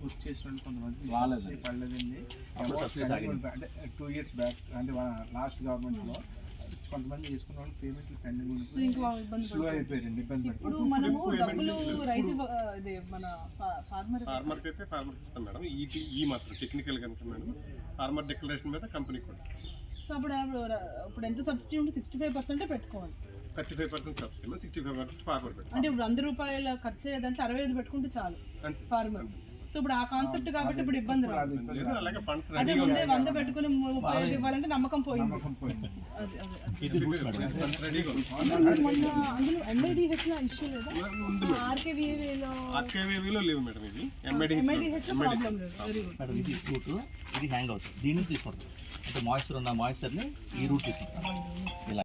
వచ్చేసిన కొంతమంది పడలేదండి. అంటే 2 years బ్యాక్ అంటే లాస్ట్ గవర్నమెంట్లో కొంతమంది చేసుకున్న వాళ్ళు పేమెంట్లు పెండింగ్ ఉండిపోయి స్లో అయిపోయారండి, ఇబ్బంది పడుతుంది. ఇప్పుడు మనము డబ్బులు రైతు మన ఫార్మర్కి అయితే ఫార్మర్కి ఇస్తాం మేడం. ఈ మాత్రం టెక్నికల్ కనుక మేడం ఫార్మర్ డిక్లరేషన్ మీద కంపెనీకి కూడా ఇస్తాం. సో ఇప్పుడు ఎంత సబ్సిడీ ఉంటే 65% పెట్టుకోవాలి. 35% సబ్సిడీ, 65% ఫార్మర్ పెట్టుకోవాలి. అంటే ఇప్పుడు 100 రూపాయల ఖర్చు అయ్యేదంటే 65 పెట్టుకుంటే చాలు ఫార్మర్. సో ఇప్పుడు ఆ కాన్సెప్ట్ కాబట్టి ఇప్పుడు ఇబ్బంది రాదు. అలాగే ఫండ్స్ అదే ముందే 100 పెట్టుకుని 35 ఇవ్వాలంటే నమ్మకం పోయింది. మొన్న అందులో MIDH లో ఇష్యూ లేదా? ఆర్కేవీలో లేవు మేడం. ఇది MIDH లో ప్రాబ్లం లేదు. Very good madam. ఇది రూట్ ఇది హ్యాంగ్ అవుతుంది. దీన్ని తీసుకుంటాం అంటే మాయిశ్చర్ ఉన్న మాయిశ్చర్ని ఈ రూట్ తీసుకుంటాం ఇలా.